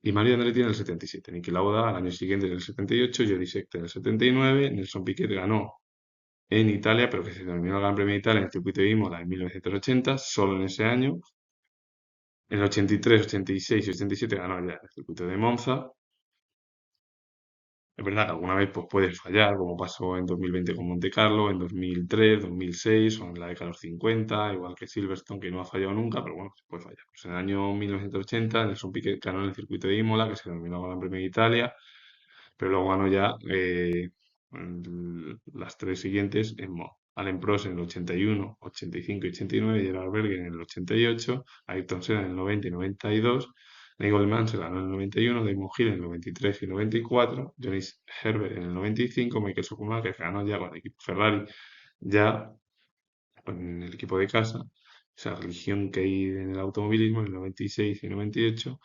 y Mario Andretti en el 77. Niki Lauda al año siguiente en el 78, Jody Scheckter en el 79, Nelson Piquet ganó en Italia, pero que se terminó el Gran Premio de Italia en el circuito de Imola en 1980, solo en ese año. En el 83, 86 y 87 ganó ya en el circuito de Monza. Es verdad que alguna vez pues, puedes fallar, como pasó en 2020 con Monte Carlo, en 2003, 2006 o en la década de los 50, igual que Silverstone, que no ha fallado nunca, pero bueno, se puede fallar. Pues en el año 1980, Nelson Piquet ganó en el circuito de Imola, que se denominó Gran Premio de Italia, pero luego ganó ya las tres siguientes en Alain Prost en el 81, 85 y 89, Gerard Berger en el 88, Ayrton Senna en el 90 y 92, Nigel Mansell ganó en el 91, Damon Hill en el 93 y 94, Johnny Herbert en el 95, Michael Schumacher que ganó ya con el equipo Ferrari, ya con el equipo de casa, esa religión que hay en el automovilismo en el 96 y 98,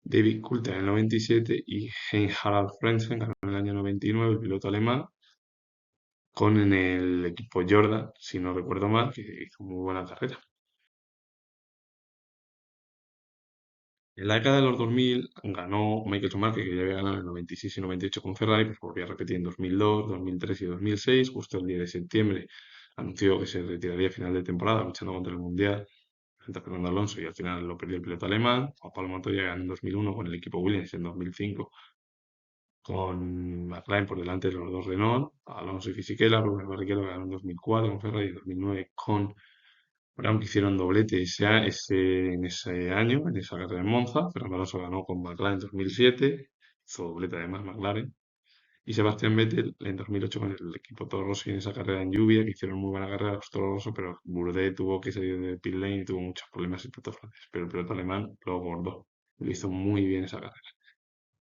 David Coulthard en el 97 y Heinz-Harald Frentzen ganó en el año 99, el piloto alemán, con en el equipo Jordan, si no recuerdo mal, que hizo muy buena carrera. En la década de los 2000 ganó Michael Schumacher, que ya había ganado en el 96 y 98 con Ferrari, pues volvió a repetir en 2002, 2003 y 2006, justo el 10 de septiembre. Anunció que se retiraría a final de temporada luchando contra el Mundial frente a Fernando Alonso y al final lo perdió el piloto alemán. Juan Pablo Montoya ganó en 2001 con el equipo Williams en 2005 con McLaren por delante de los dos Renault, Alonso y Fisichella, Rubens Barrichello ganó en 2004 con Ferrari y en 2009 con Brown, que hicieron doblete en ese año, en esa carrera en Monza. Fernando Alonso ganó con McLaren en 2007, hizo doblete además McLaren. Y Sebastián Vettel en 2008 con el equipo Toro Rosso y en esa carrera en lluvia, que hicieron muy buena carrera los Toro Rosso, pero Bourdais tuvo que salir de pit lane y tuvo muchos problemas en el piloto francés. Pero el piloto alemán lo bordó, lo hizo muy bien esa carrera.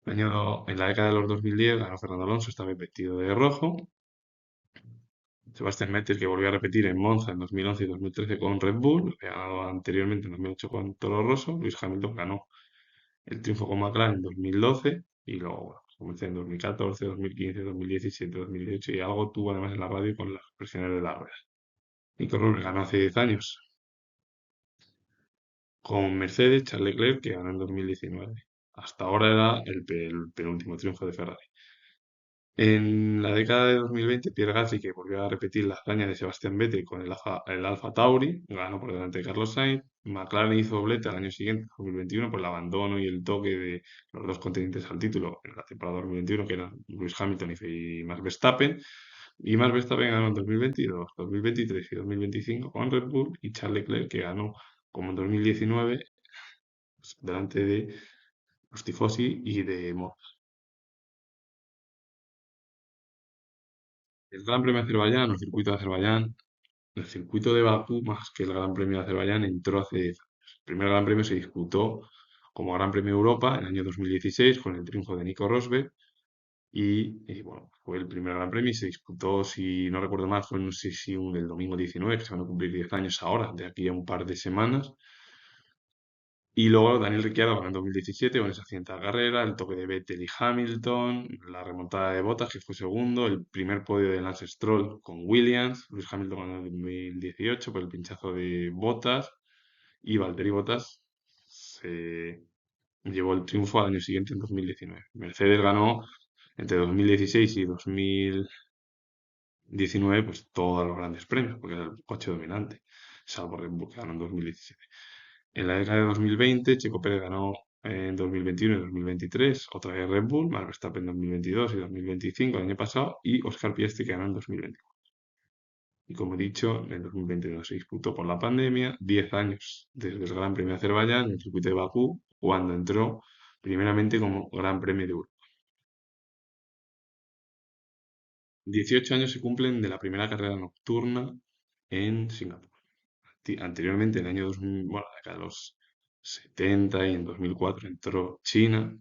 En la década de los 2010 ganó Fernando Alonso, esta vez vestido de rojo. Sebastián Vettel, que volvió a repetir en Monza en 2011 y 2013 con Red Bull, había ganado anteriormente en 2008 con Toro Rosso. Luis Hamilton ganó el triunfo con McLaren en 2012 y luego, bueno, comencé en 2014, 2015, 2017, 2018 y algo tuvo además en la radio con las presiones de la rueda. Nico Rosberg ganó hace 10 años con Mercedes, Charles Leclerc, que ganó en 2019. Hasta ahora era el penúltimo triunfo de Ferrari. En la década de 2020, Pierre Gasly, que volvió a repetir la hazaña de Sebastián Vettel con el Alfa Tauri, ganó por delante de Carlos Sainz. McLaren hizo doblete al año siguiente, 2021, por el abandono y el toque de los dos contendientes al título en la temporada 2021, que eran Lewis Hamilton y Max Verstappen. Y Max Verstappen ganó en 2022, 2023 y 2025 con Red Bull y Charles Leclerc, que ganó como en 2019, pues, delante de los tifosi y de el Gran Premio de Azerbaiyán, o el circuito de Azerbaiyán, el circuito de Bakú, más que el Gran Premio de Azerbaiyán, entró hace 10 años. El primer Gran Premio se disputó como Gran Premio de Europa en el año 2016 con el triunfo de Nico Rosberg bueno, fue el primer Gran Premio y se disputó, si no recuerdo mal, fue no sé si el domingo 19, que se van a cumplir 10 años ahora, de aquí a un par de semanas. Y luego Daniel Ricciardo ganó en 2017 con esa accidentada carrera, el toque de Vettel y Hamilton, la remontada de Bottas, que fue segundo, el primer podio de Lance Stroll con Williams, Lewis Hamilton ganó en 2018 por el pinchazo de Bottas y Valtteri Bottas se llevó el triunfo al año siguiente en 2019. Mercedes ganó entre 2016 y 2019 pues todos los grandes premios, porque era el coche dominante, salvo Red Bull que ganó en 2017. En la década de 2020, Checo Pérez ganó en 2021 y 2023, otra vez Red Bull, Max Verstappen en 2022 y 2025, el año pasado, y Oscar Piastri que ganó en 2024. Y como he dicho, en 2022 se disputó por la pandemia, 10 años desde el Gran Premio de Azerbaiyán, en el circuito de Bakú, cuando entró primeramente como Gran Premio de Europa. 18 años se cumplen de la primera carrera nocturna en Singapur. Anteriormente, en el año 2000, bueno, la década de los 70 y en 2004 entró China.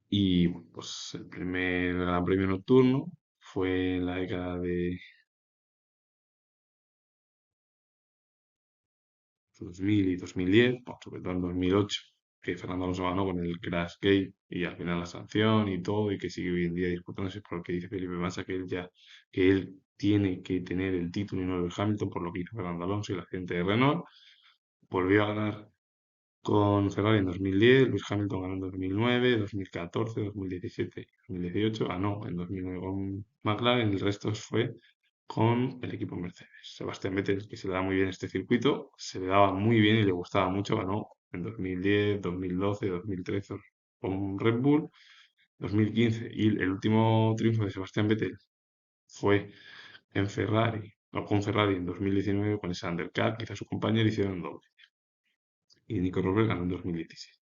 Y bueno, pues el primer Gran Premio nocturno fue en la década de 2000 y 2010, bueno, sobre todo en 2008, que Fernando Alonso ganó con el Crash Gate y al final la sanción y todo, y que sigue hoy en día disputándose por lo que dice Felipe Massa, que él tiene que tener el título y no el Hamilton, por lo que hizo Fernando Alonso y la gente de Renault. Volvió a ganar con Ferrari en 2010, Lewis Hamilton ganó en 2009, 2014, 2017 y 2018, ganó en 2009 con McLaren, el resto fue con el equipo Mercedes. Sebastián Vettel, que se le da muy bien este circuito, se le daba muy bien y le gustaba mucho, ganó en 2010, 2012, 2013 con Red Bull, 2015 y el último triunfo de Sebastián Vettel fue en Ferrari, o con Ferrari en 2019 con ese undercut, quizá su compañero hicieron doble y Nico Rosberg ganó en 2016.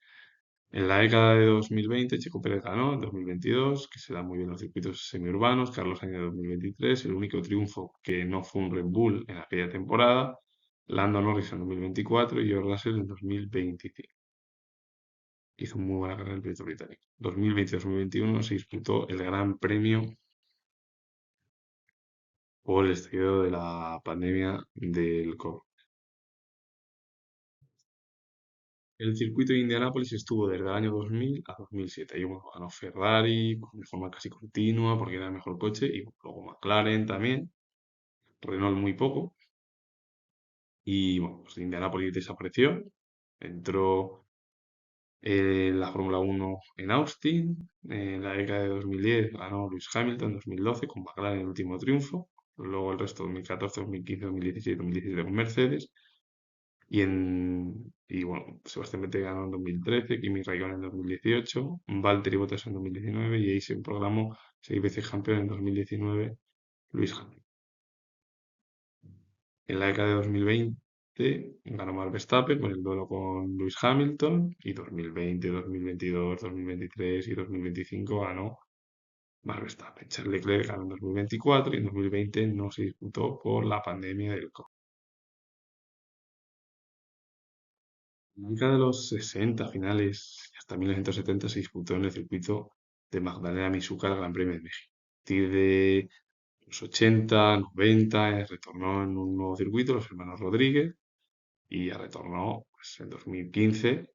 En la década de 2020, Checo Pérez ganó en 2022, que se da muy bien los circuitos semiurbanos, Carlos Sainz en 2023, el único triunfo que no fue un Red Bull en aquella temporada, Lando Norris en 2024 y George Russell en 2025. Hizo muy buena carrera el piloto británico. 2020-2021 se disputó el Gran Premio por el estallido de la pandemia del COVID. El circuito de Indianápolis estuvo desde el año 2000 a 2007. Ahí bueno, ganó Ferrari de forma casi continua porque era el mejor coche y luego McLaren también, Renault muy poco. Y bueno, pues Indianápolis desapareció. Entró la Fórmula Uno en Austin. En la década de 2010 ganó Lewis Hamilton en 2012 con McLaren el último triunfo. Luego el resto 2014, 2015, 2016, 2017 con Mercedes. Y bueno, Sebastián Vettel ganó en 2013, Kimi Raikkonen en 2018, Valtteri Bottas en 2019 y ahí se proclamó 6 veces campeón en 2019, Luis Hamilton. En la década de 2020 ganó Max Verstappen con el duelo con Lewis Hamilton y 2020, 2022, 2023 y 2025 ganó Max Verstappen. Charles Leclerc ganó en 2024 y en 2020 no se disputó por la pandemia del COVID. En la década de los 60 finales, hasta 1970 se disputó en el circuito de Magdalena Misuca el Gran Premio de México. A partir de los 80, 90, retornó en un nuevo circuito, los hermanos Rodríguez, y ya retornó pues, en 2015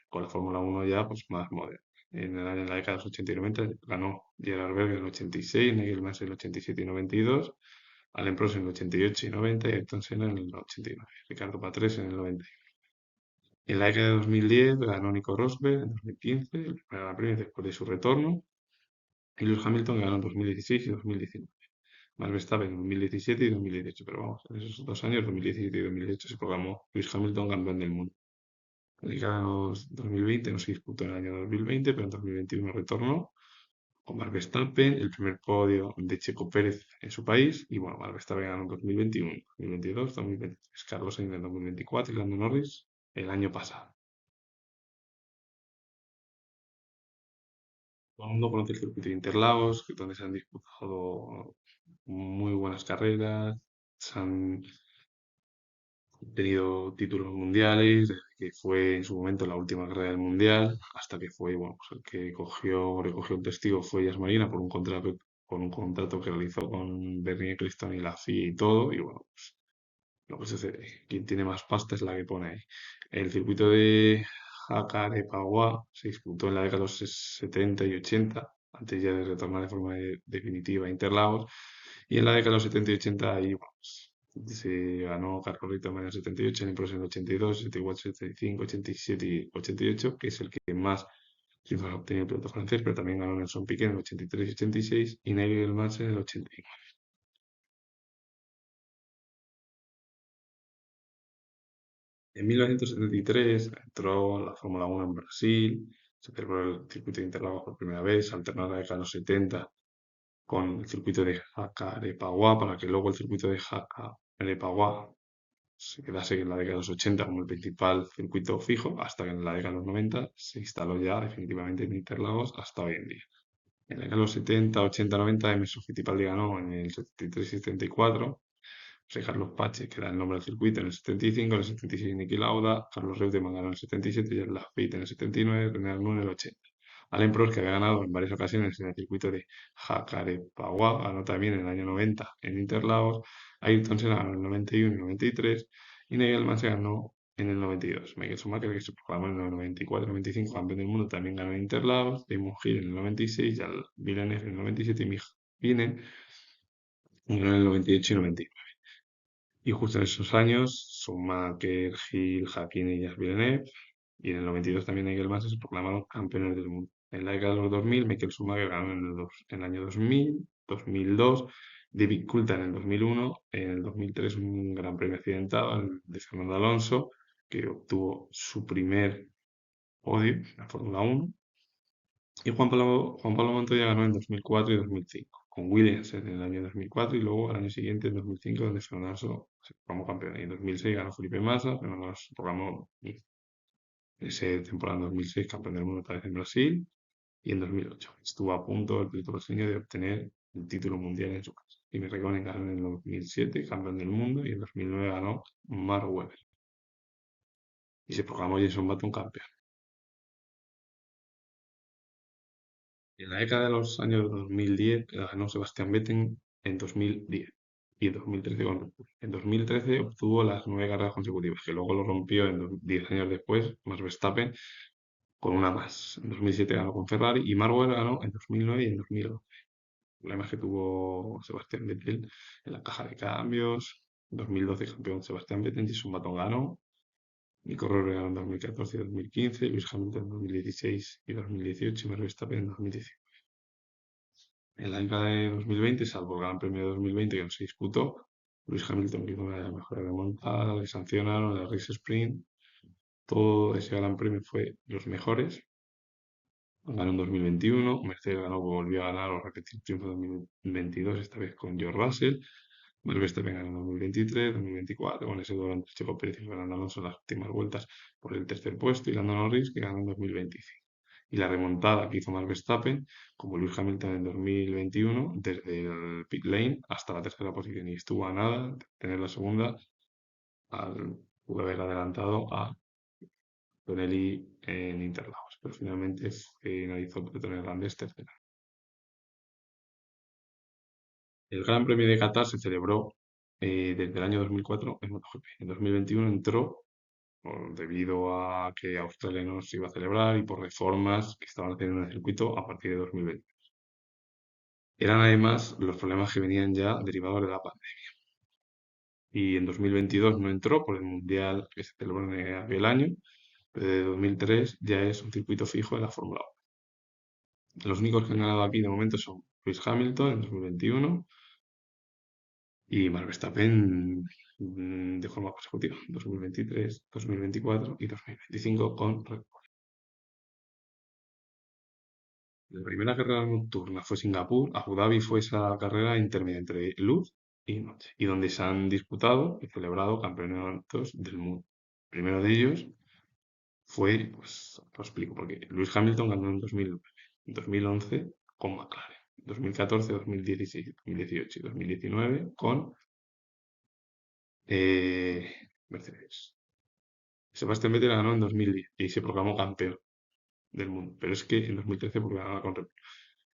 con la Fórmula Uno ya pues, más moderna. En la década de los 80 y 90 ganó Gerard Berger en el 86, Nigel Mansell en el 87 y 92, Alain Prost en el 88 y 90 y Ayrton Senna en el 89, Ricardo Patrese en el 90. En la década de 2010 ganó Nico Rosberg en 2015, el primer Gran Premio después de su retorno, y Lewis Hamilton ganó en 2016 y 2019. Max Verstappen en 2017 y 2018, pero vamos, en esos 2 años, 2017 y 2018, se proclamó Lewis Hamilton campeón del mundo. El Liga 2020 no se disputó en el año 2020, pero en 2021 retornó con Max Verstappen, el primer podio de Checo Pérez en su país, y bueno, Max Verstappen ganó en 2021, 2022, 2023, Carlos Sainz en 2024 y Lando Norris el año pasado. Todo el mundo conoce el circuito de Interlagos, donde se han disputado muy buenas carreras, se han tenido títulos mundiales, desde que fue en su momento la última carrera del mundial, hasta que fue, bueno, pues el que recogió el testigo fue Yas Marina por un contrato que realizó con Bernie Ecclestone y la FIA y todo, y bueno, pues lo que sucede, quien tiene más pasta es la que pone ahí. El circuito de Jacarepaguá se disputó en la década de los 70 y 80, antes ya de retornar de forma definitiva a Interlagos, y en la década de los 70 y 80 ahí, bueno, pues, se ganó Carlos Rito en el 78, Prost en el 82, 74, 75, 87 y 88, que es el que más triunfos ha obtenido el piloto francés, pero también ganó Nelson Piquet en el 83 y 86 y Nigel Mansell en el 89. En 1973 entró la Fórmula 1 en Brasil, se celebró el circuito de Interlagos por primera vez, alternó la década de los 70 con el circuito de Jacarepaguá, para que luego el circuito de Jacarepaguá se quedase en la década de los 80 como el principal circuito fijo, hasta que en la década de los 90 se instaló ya definitivamente en Interlagos hasta hoy en día. En la década de los 70, 80, 90, Emerson Fittipaldi ganó en el 73 y 74. José Carlos Pache, que da el nombre al circuito en el 75, en el 76 Niki Lauda, Carlos Reutemann ganó en el 77, Jack Laffite en el 79, René Arnoux en el 80. Alain Prost, que había ganado en varias ocasiones en el circuito de Jacarepaguá, ganó también en el año 90 en Interlagos, Ayrton Senna ganó en el 91 y el 93, y Nigel Mansell ganó en el 92. Michael Schumacher, que se proclamó en el 94 y 95 campeón del mundo, también ganó en Interlagos, Damon Hill en el 96, Jan Villeneuve en el 97 y Mick Wiener ganó en el 98 y 99. Y justo en esos años, Schumacher, Hill, Hakkinen y Jacques Villeneuve, y en el 92 también Nigel Mansell se proclamaron campeones del mundo. En la década de los 2000, Michael Schumacher ganó en el año 2000, 2002, David Coulthard en el 2001, en el 2003 un gran premio accidentado, el de Fernando Alonso, que obtuvo su primer podio en la Fórmula 1, y Juan Pablo Montoya ganó en 2004 y 2005, con Williams en el año 2004 y luego al año siguiente, en 2005, donde Fernando Alonso se proclamó campeón. Y en 2006 ganó Felipe Massa, Fernando Alonso se proclamó ese temporada en 2006 campeón del mundo otra vez en Brasil y en 2008. Estuvo a punto el piloto brasileño de obtener el título mundial en su casa. Kimi Räikkönen ganó en el 2007, campeón del mundo, y en 2009 ganó Mark Webber. Y se proclamó Jason Button campeón. En la década de los años 2010 ganó Sebastián Vettel en 2010 y 2013 con Red Bull. En 2013 obtuvo las 9 carreras consecutivas, que luego lo rompió en 10 años después, Max Verstappen, con una más. En 2007 ganó con Ferrari y Mark Webber ganó en 2009 y en 2011. Problemas que tuvo Sebastián Vettel en la caja de cambios. En 2012 campeón Sebastián Vettel, Jason Button ganó. Nico Rosberg ganó en 2014 y 2015, Lewis Hamilton en 2016 y 2018 y Max Verstappen en 2019. En la década de 2020, salvo el Gran Premio de 2020 que no se disputó, Lewis Hamilton hizo una de las mejores remontadas, le sancionaron el race sprint, todo ese Gran Premio fue los mejores. Ganó en 2021, Mercedes ganó, volvió a ganar o repetir triunfo en 2022, esta vez con George Russell. Max Verstappen ganó en 2023, 2024, con ese duelo entre Checo Pérez y Fernando Alonso en las últimas vueltas por el tercer puesto, y Lando Norris, que ganó en 2025. Y la remontada que hizo Max Verstappen, como Lewis Hamilton en 2021, desde el pit lane hasta la tercera posición, y estuvo a nada de tener la segunda al haber adelantado a Tonelli en Interlagos, pero finalmente finalizó Bretón Hernández tercera. El Gran Premio de Qatar se celebró desde el año 2004 en MotoGP. En 2021 entró debido a que Australia no se iba a celebrar y por reformas que estaban haciendo en el circuito a partir de 2020. Eran además los problemas que venían ya derivados de la pandemia. Y en 2022 no entró por el Mundial que se celebró en aquel año, pero desde 2003 ya es un circuito fijo de la Fórmula 1. Los únicos que han ganado aquí de momento son Lewis Hamilton en 2021 y Max Verstappen de forma consecutiva, 2023, 2024 y 2025 con Red Bull. La primera carrera nocturna fue Singapur, Abu Dhabi fue esa carrera intermedia entre luz y noche, y donde se han disputado y celebrado campeonatos del mundo. El primero de ellos fue, pues, lo explico, porque Lewis Hamilton ganó en 2009, en 2011 con McLaren, 2014, 2016, 2018 y 2019 con eh, Mercedes. Sebastián Vettel ganó en 2010 y se proclamó campeón del mundo, pero es que en 2013 porque ganaba con Red Bull.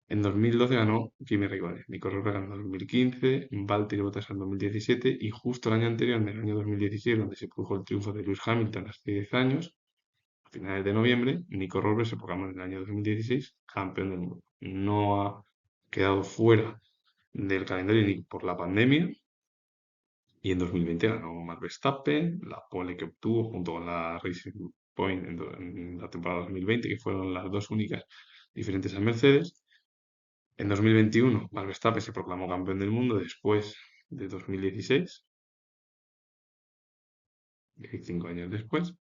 En 2012 ganó Kimi Raikkonen, Nico Rosberg ganó en 2015, Valtteri Bottas en 2017 y justo el año anterior, en el año 2016, donde se produjo el triunfo de Lewis Hamilton hace 10 años, a finales de noviembre, Nico Rosberg se proclamó en el año 2016 campeón del mundo. No ha quedado fuera del calendario ni por la pandemia y en 2020 ganó Max Verstappen, la pole que obtuvo junto con la Racing Point en la temporada 2020, que fueron las dos únicas diferentes a Mercedes. En 2021, Max Verstappen se proclamó campeón del mundo después de 2016, 5 años después,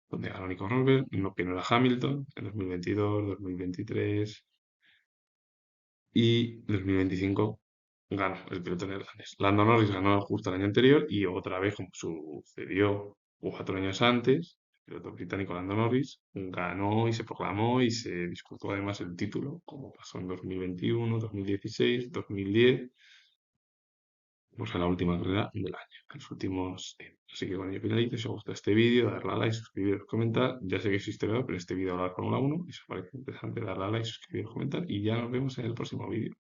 donde ganó Nico Rosberg, que no era Hamilton, en 2022, 2023 y 2025 ganó el piloto neerlandés. Lando Norris ganó justo el año anterior y otra vez, como sucedió 4 años antes, el piloto británico Lando Norris ganó y se proclamó y se disputó además el título, como pasó en 2021, 2016, 2010, pues en la última carrera del año, en los últimos días. Así que con ello finalizo. Si os gusta este vídeo, darle a like, suscribiros, comentar. Ya sé que soy historiador, pero este vídeo habla de Fórmula 1 y si os parece interesante, darle a like, suscribiros, comentar y ya nos vemos en el próximo vídeo.